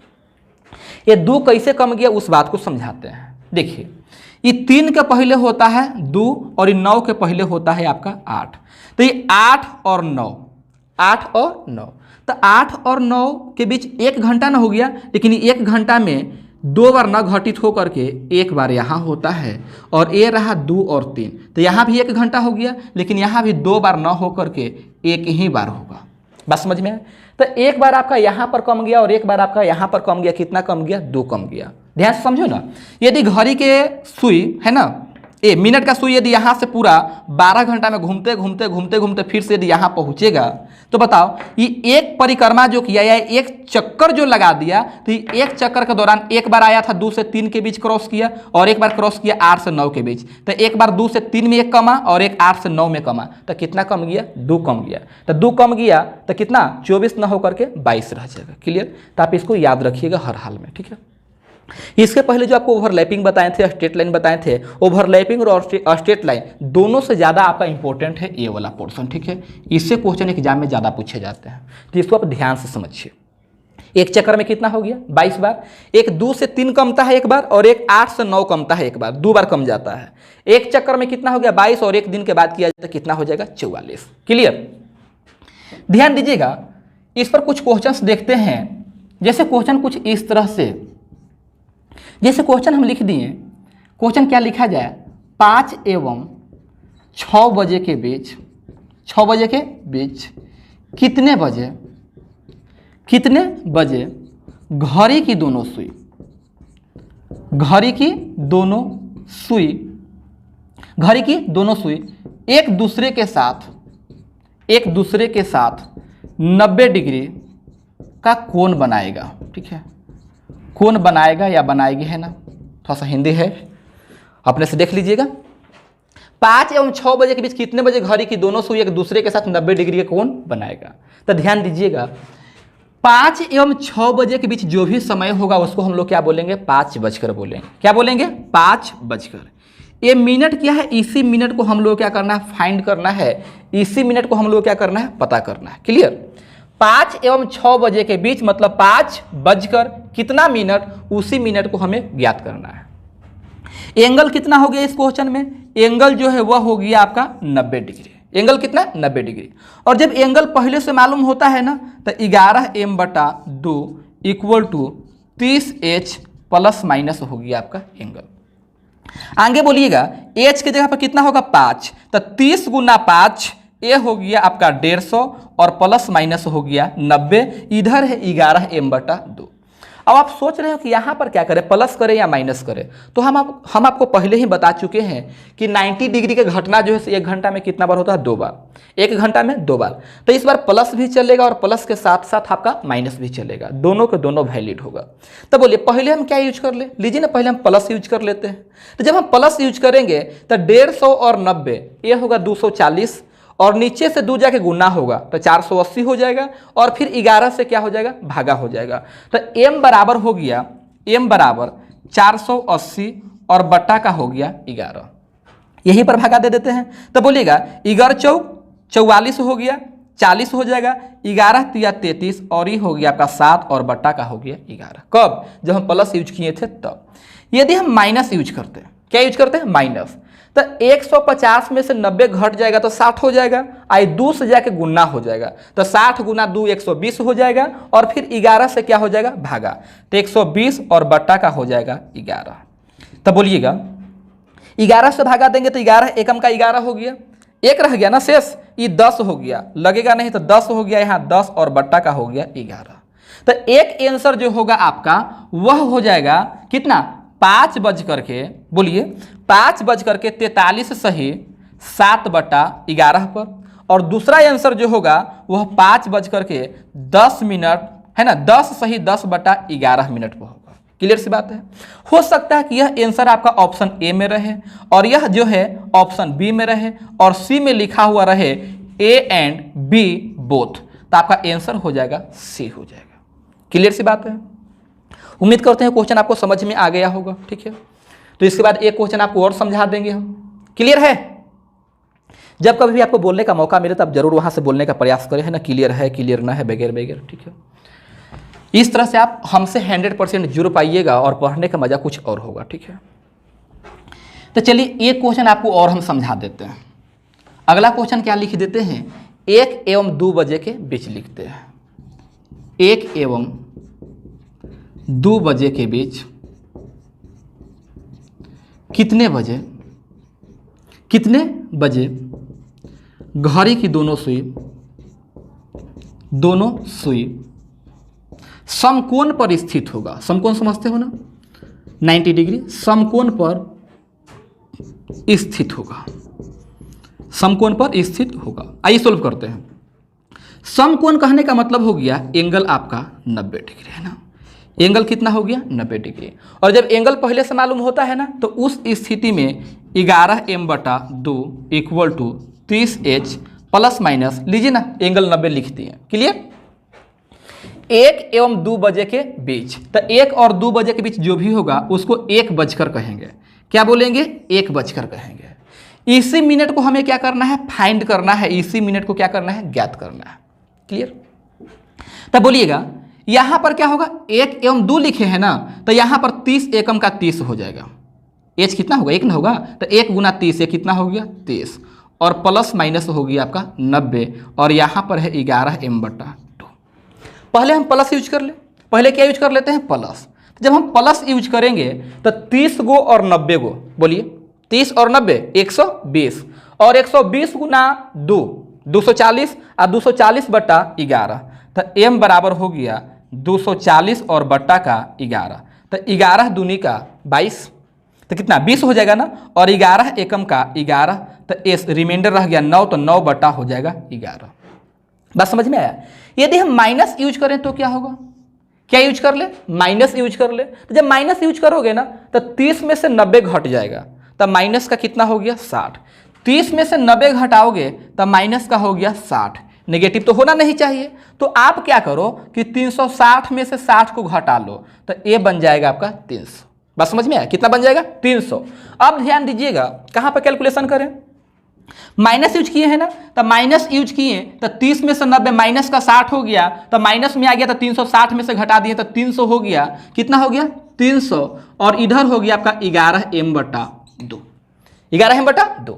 ये 2 कैसे कम गया उस बात को समझाते हैं। देखिए, ये 3 के पहले होता है 2 और ये 9 के पहले होता है आपका 8, तो ये 8 और 9, 8 और 9, तो 8 और 9 के बीच 1 घंटा ना हो गया, लेकिन 1 घंटा में 2 बार न घटित होकर के 1 बार यहाँ होता है, और ये रहा 2 और 3, तो यहाँ भी 1 घंटा हो गया, लेकिन यहाँ भी 2 बार न होकर के 1 ही बार होगा। बस समझ में आए? तो 1 बार आपका यहाँ पर कम गया और 1 बार आपका यहाँ पर कम गया, कितना कम गया? 2 कम गया। ध्यान से समझो ना, यदि घड़ी के सुई है ना, मिनट का सुई यदि यहाँ से पूरा 12 घंटा में घूमते घूमते घूमते घूमते फिर से यदि यहाँ पहुँचेगा, तो बताओ ये एक परिक्रमा जो किया या एक चक्कर जो लगा दिया, तो ये एक चक्कर के दौरान 1 बार आया था 2 से 3 के बीच क्रॉस किया, और 1 बार क्रॉस किया 8 से 9 के बीच, तो 1 बार 2 से 3 में 1 कमा और 1 8 से 9 में कमा, तो कितना कम गया? 2 कम गया। तो 2 कम गया तो कितना? 24 न होकर के 22 रह जाएगा। क्लियर? तो आप इसको याद रखिएगा हर हाल में। ठीक है, इसके पहले जो आपको ओवरलैपिंग बताए थे, स्ट्रेट लाइन बताए थे, ओवरलैपिंग और स्ट्रेट लाइन दोनों से ज़्यादा आपका इंपॉर्टेंट है ये वाला पोर्शन। ठीक है, इससे क्वेश्चन एग्जाम में ज़्यादा पूछे जाते हैं, तो इसको आप ध्यान से समझिए। एक चक्कर में कितना हो गया? 22 बार। एक 2 से 3 कमता है 1 बार, और एक 8 से 9 कमता है 1 बार, 2 बार कम जाता है। एक चक्कर में कितना हो गया? 22, और 1 दिन के बाद किया जाता है कितना हो जाएगा? 44। क्लियर? ध्यान दीजिएगा, इस पर कुछ क्वेश्चन देखते हैं। जैसे क्वेश्चन कुछ इस तरह से, जैसे क्वेश्चन हम लिख दिए, क्वेश्चन क्या लिखा जाए? 5 एवं 6 बजे के बीच, 6 बजे के बीच कितने बजे घड़ी की दोनों सुई, घड़ी की दोनों सुई एक दूसरे के साथ 90 डिग्री का कोण बनाएगा। ठीक है, कोण बनाएगा या बनाएगी, है ना, थोड़ा सा हिंदी है, अपने से देख लीजिएगा। 5 एवं 6 बजे के बीच कितने बजे घड़ी की दोनों सुई एक दूसरे के साथ 90 डिग्री का कोण बनाएगा? तो ध्यान दीजिएगा, 5 एवं 6 बजे के बीच जो भी समय होगा उसको हम लोग क्या बोलेंगे? 5 बजकर बोलेंगे। क्या बोलेंगे? 5 बजकर। ये मिनट क्या है? इसी मिनट को हम लोग क्या करना है? फाइंड करना है। इसी मिनट को हम लोग क्या करना है? पता करना है। क्लियर? 5 एवं 6 बजे के बीच मतलब 5 बजकर कितना मिनट, उसी मिनट को हमें ज्ञात करना है। एंगल कितना हो गया इस क्वेश्चन में? एंगल जो है वह हो गया आपका 90 डिग्री। एंगल कितना? 90 डिग्री। और जब एंगल पहले से मालूम होता है ना, तो 11m/2 equal to 30h plus minus हो गया आपका एंगल। आगे बोलिएगा, h की जगह पर कितना होगा? 5, तो 30 गुना 5 ये हो गया आपका 150 और प्लस माइनस हो गया 90, इधर है 11m/2। अब आप सोच रहे हो कि यहाँ पर क्या करें, प्लस करें या माइनस करें? तो हम आपको पहले ही बता चुके हैं कि 90 डिग्री का घटना जो है 1 घंटा में कितना बार होता है? 2 बार। 1 घंटा में 2 बार। तो इस बार प्लस भी चलेगा और प्लस के साथ साथ आपका माइनस भी चलेगा, दोनों के दोनों वैलिड होगा। तो बोलिए पहले हम क्या यूज कर ले? लीजिए ना, पहले हम प्लस यूज कर लेते हैं। तो जब हम प्लस यूज करेंगे तो 150 और 90 ये होगा 240, और नीचे से 2 जाके गुना होगा तो 480 हो जाएगा, और फिर 11 से क्या हो जाएगा? भागा हो जाएगा। तो m बराबर हो गया, m बराबर 480 और बट्टा का हो गया 11। यहीं पर भागा दे देते हैं। तो बोलिएगा 11 चौक 44 हो गया, 40 हो जाएगा, 11 तिया 33 और ये हो गया आपका 7 और बट्टा का हो गया 11। कब? जब हम प्लस यूज किए थे तब। यदि हम माइनस यूज करते हैं, क्या यूज करते हैं? माइनस, तो 150 में से 90 घट जाएगा तो 60 हो जाएगा, आई 2 से जाके गुना हो जाएगा, तो 60 गुना 2 120 हो जाएगा, और फिर 11 से क्या हो जाएगा? भागा, तो 120 और बट्टा का हो जाएगा 11। तो बोलिएगा 11 से भागा देंगे तो 11 एकम का 11 हो गया, एक रह गया ना शेष, ये 10 हो गया, लगेगा नहीं तो 10 हो गया, यहाँ 10 और बट्टा का हो गया 11। तो एक आंसर जो होगा आपका वह हो जाएगा कितना, 5 बज करके, बोलिए 5 बज करके 43 सही 7/11 पर। और दूसरा आंसर जो होगा वह 5 बज करके 10 मिनट है ना, 10 सही 10/11 मिनट पर होगा। क्लियर सी बात है। हो सकता है कि यह आंसर आपका ऑप्शन ए में रहे और यह जो है ऑप्शन बी में रहे और सी में लिखा हुआ रहे ए एंड बी बोथ, तो आपका आंसर हो जाएगा सी हो जाएगा। क्लियर सी बात है। उम्मीद करते हैं क्वेश्चन आपको समझ में आ गया होगा। ठीक है, तो इसके बाद एक क्वेश्चन आपको और समझा देंगे हम। क्लियर है। जब कभी भी आपको बोलने का मौका मिले तो आप जरूर वहां से बोलने का प्रयास करें, है ना, क्लियर है, क्लियर ना है, वगैरह वगैरह। ठीक है, इस तरह से आप हमसे 100% जुड़ पाइएगा और पढ़ने का मजा कुछ और होगा। ठीक है, तो चलिए एक क्वेश्चन आपको और हम समझा देते हैं। अगला क्वेश्चन क्या लिख देते हैं, 1 एवं 2 बजे के बीच लिखते हैं। 1 एवं 2 बजे के बीच कितने बजे घड़ी की दोनों सुई समकोण पर स्थित होगा। समकोण समझते हो ना, 90 डिग्री समकोण पर स्थित होगा। समकोण पर स्थित होगा। आइए सोल्व करते हैं। समकोण कहने का मतलब हो गया एंगल आपका 90 डिग्री, है ना। एंगल कितना हो गया, 90 डिग्री। और जब एंगल पहले से मालूम होता है ना, तो उस स्थिति में 11m/2 = 30h प्लस माइनस लीजिए ना, एंगल 90 लिख दिए। क्लियर। 1 एवं 2 बजे के बीच, तो 1 और 2 बजे के बीच जो भी होगा उसको 1 बजकर कहेंगे। क्या बोलेंगे, 1 बजकर कहेंगे। इसी मिनट को हमें क्या करना है, फाइंड करना है। इसी मिनट को क्या करना है, ज्ञात करना है। क्लियर। तब बोलिएगा यहां पर क्या होगा, 1 एवं 2 लिखे हैं ना, तो यहां पर 30 एकम का 30 हो जाएगा। एच कितना होगा, 1 ना होगा, तो 1 गुना 30 ये कितना हो गया 30 और प्लस माइनस हो गया आपका 90 और यहां पर है 11m/2। पहले हम प्लस यूज कर ले, पहले क्या यूज कर लेते हैं, प्लस। जब हम प्लस यूज करेंगे तो 30 गो और 90 गो, बोलिए 30 और 90 120 और 120 गुना 2 240 और 240/11, तो m बराबर हो गया 240 और बट्टा का 11, तो 11 दूनी का 22, तो कितना 20 हो जाएगा ना, और 11 एकम का 11, तो एस रिमाइंडर रह गया 9, तो 9 बट्टा हो जाएगा 11। बात समझ में आया। यदि हम माइनस यूज करें तो क्या होगा, क्या यूज कर ले, माइनस यूज कर ले। तो जब माइनस यूज करोगे ना तो 30 में से 90 घट जाएगा, तब माइनस का कितना हो गया 60। 30 में से 90 घटाओगे तब माइनस का हो गया 60। नेगेटिव तो होना नहीं चाहिए, तो आप क्या करो कि 360 में से 60 को घटा लो, तो ए बन जाएगा आपका 300। बात समझ में आया, कितना बन जाएगा 300। अब ध्यान दीजिएगा कहां पर कैलकुलेशन करें, माइनस यूज किए हैं ना, तो माइनस यूज किए तो 30 में से 90 माइनस का 60 हो गया, तो माइनस में आ गया तो 360 में से घटा दिए तो 300 हो गया। कितना हो गया 300 और इधर हो गया आपका 11m/2, 11m/2।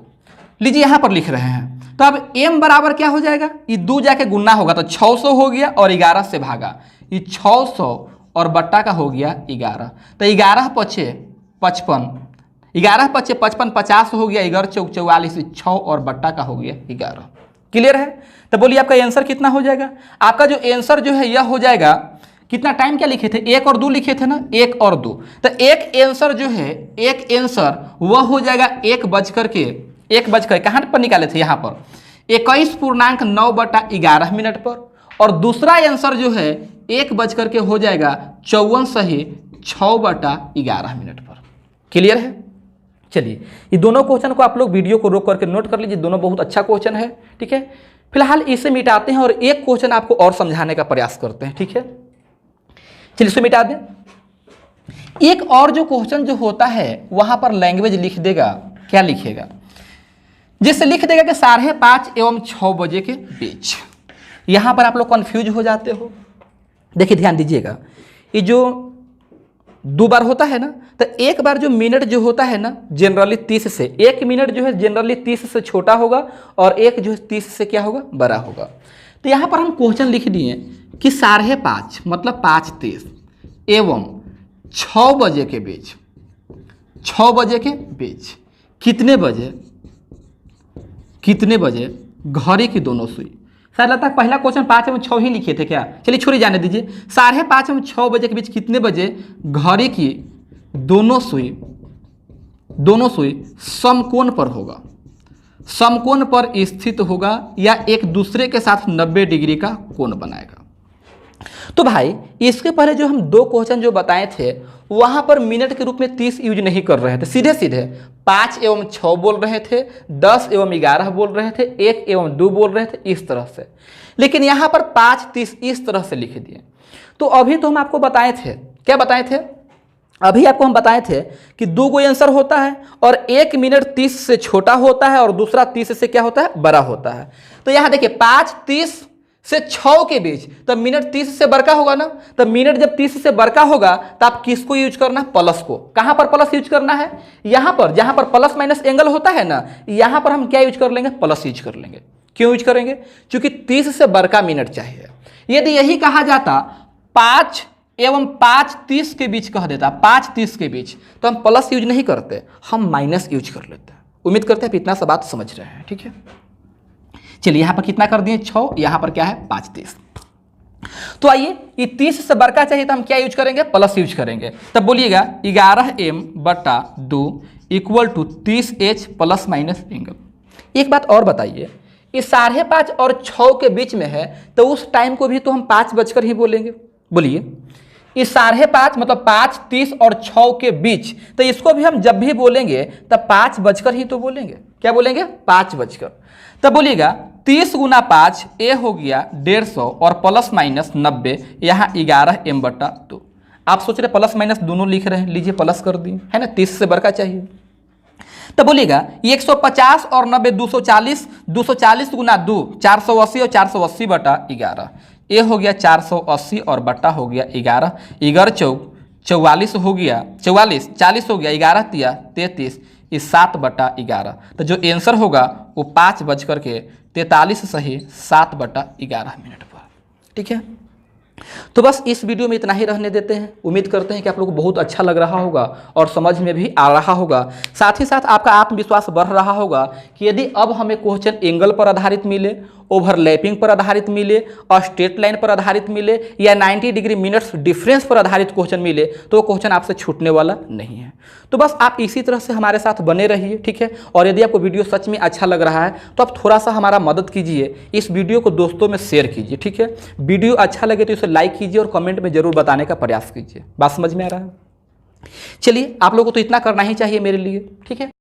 लीजिए यहां पर लिख रहे हैं, तो अब m बराबर क्या हो जाएगा, ये 2 जाके गुना होगा तो 600 हो गया और 11 से भागा, ये 600 और बट्टा का हो गया 11, तो 11 पचे 55, 11 पचे 55, 50 हो गया, 11 चौक 44, 6 और बट्टा का हो गया 11। क्लियर है। तो बोलिए आपका आंसर कितना हो जाएगा, आपका जो आंसर जो है यह हो जाएगा, कितना टाइम क्या लिखे थे, 1 और 2 लिखे थे ना, 1 और 2, तो एक आंसर जो है, एक आंसर वह हो जाएगा 1 बजकर कहाँ पर निकाले थे, यहाँ पर 21.9/11 मिनट पर। और दूसरा आंसर जो है 1 बजकर के हो जाएगा 54 सही 6/11 मिनट पर। क्लियर है। चलिए ये दोनों क्वेश्चन को आप लोग वीडियो को रोक करके नोट कर लीजिए, दोनों बहुत अच्छा क्वेश्चन है। ठीक है, फिलहाल इसे मिटाते हैं और एक क्वेश्चन आपको और समझाने का प्रयास करते हैं। ठीक है, चलिए इसे मिटा दें। एक और जो क्वेश्चन जो होता है वहां पर लैंग्वेज लिख देगा, क्या लिखेगा, जिससे लिख देगा कि 5:30 एवं 6 बजे के बीच। यहां पर आप लोग कंफ्यूज हो जाते हो। देखिए ध्यान दीजिएगा, ये जो 2 बार होता है ना, तो एक बार जो मिनट जो होता है ना जनरली 30 से, 1 मिनट जो है जनरली 30 से छोटा होगा और एक जो है 30 से क्या होगा, बड़ा होगा। तो यहाँ पर हम क्वेश्चन लिख दिए कि 5:30 मतलब 5:30 एवं 6 बजे के बीच, 6 बजे के बीच कितने कितने बजे घड़ी की दोनों सुई। शायद लगता है पहला क्वेश्चन 5 एवं 6 ही लिखे थे क्या, चलिए छोड़िए जाने दीजिए। 5:30 एवं 6 बजे के बीच कितने बजे घड़ी की दोनों सुई समकोण पर होगा, समकोण पर स्थित होगा या एक दूसरे के साथ 90 डिग्री का कोण बनाएगा। तो भाई इसके पहले जो हम 2 क्वेश्चन जो बताए थे वहां पर मिनट के रूप में 30 यूज नहीं कर रहे थे, सीधे सीधे 5 एवं 6 बोल रहे थे, 10 एवं 11 बोल रहे थे, 1 एवं 2 बोल रहे थे, इस तरह से। लेकिन यहां पर 5 30 इस तरह से लिख दिए। तो अभी तो हम आपको बताए थे, क्या बताए थे, अभी आपको हम बताए थे कि 2 को आंसर होता है और 1 मिनट 30 से छोटा होता है और दूसरा 30 से क्या होता है, बड़ा होता है। तो यहां देखिए 5 30 से 6 के बीच, तब मिनट 30 से बड़का होगा ना, तब मिनट जब 30 से बड़का होगा तो आप किसको यूज करना है, प्लस को। कहां पर प्लस यूज करना है, यहां पर जहां पर प्लस माइनस एंगल होता है ना, यहां पर हम क्या यूज कर लेंगे, प्लस यूज कर लेंगे। क्यों यूज करेंगे, क्योंकि 30 से बड़का मिनट चाहिए। यदि यही कहा जाता 5 एवं 5:30 के बीच कह देता, 5:30 के बीच, तो हम प्लस यूज नहीं करते, हम माइनस यूज कर लेते हैं। उम्मीद करते हैं इतना सा बात समझ रहे हैं, ठीक है। चलिए यहां पर कितना कर दिए 6, यहां पर क्या है 5:30। तो आइए ये 30 से बड़का चाहिए तो हम क्या यूज करेंगे, प्लस यूज करेंगे। तब बोलिएगा 11m/2 = 30h plus minus angle. एक बात और बताइए, ये 5:30 और 6 के बीच में है तो उस टाइम को भी तो हम 5 बजकर ही बोलेंगे। बोलिए ये 5:30 मतलब 5:30 और 6 के बीच, तो इसको भी हम जब भी बोलेंगे तब 5 बजकर ही तो बोलेंगे। क्या बोलेंगे, 5 बजकर। तब बोलिएगा 30 × 5 ए हो गया 150 और प्लस माइनस 90, यहाँ 11m/2। आप सोच रहे प्लस माइनस दोनों लिख रहे हैं, लीजिए प्लस कर दिए, है ना, 30 से बड़का चाहिए। तब बोलिएगा 150 और 90 240, 240 × 2 480 और 480/11, ए हो गया 480 और बट्टा हो गया 11, 11 चौक 44 हो गया, 44 40 हो गया, 11 तिया 33, इस 7/11। तो जो आंसर होगा वो 5 बजकर के 43 सही 7/11 मिनट पर, ठीक है। तो बस इस वीडियो में इतना ही रहने देते हैं। उम्मीद करते हैं कि आप लोगों को बहुत अच्छा लग रहा होगा और समझ में भी आ रहा होगा। साथ ही साथ आपका आत्मविश्वास बढ़ रहा होगा कि यदि अब हमें क्वेश्चन एंगल पर आधारित मिले, ओवरलैपिंग पर आधारित मिले और स्ट्रेट लाइन पर आधारित मिले या 90 डिग्री मिनट्स डिफरेंस पर आधारित क्वेश्चन मिले तो वो क्वेश्चन आपसे छूटने वाला नहीं है। तो बस आप इसी तरह से हमारे साथ बने रहिए, ठीक है। और यदि आपको वीडियो सच में अच्छा लग रहा है तो आप थोड़ा सा हमारा मदद कीजिए, इस वीडियो को दोस्तों में शेयर कीजिए, ठीक है। वीडियो अच्छा लगे तो इसे लाइक कीजिए और कमेंट में जरूर बताने का प्रयास कीजिए। बात समझ में आ रहा है। चलिए आप लोगों को तो इतना करना ही चाहिए मेरे लिए, ठीक है।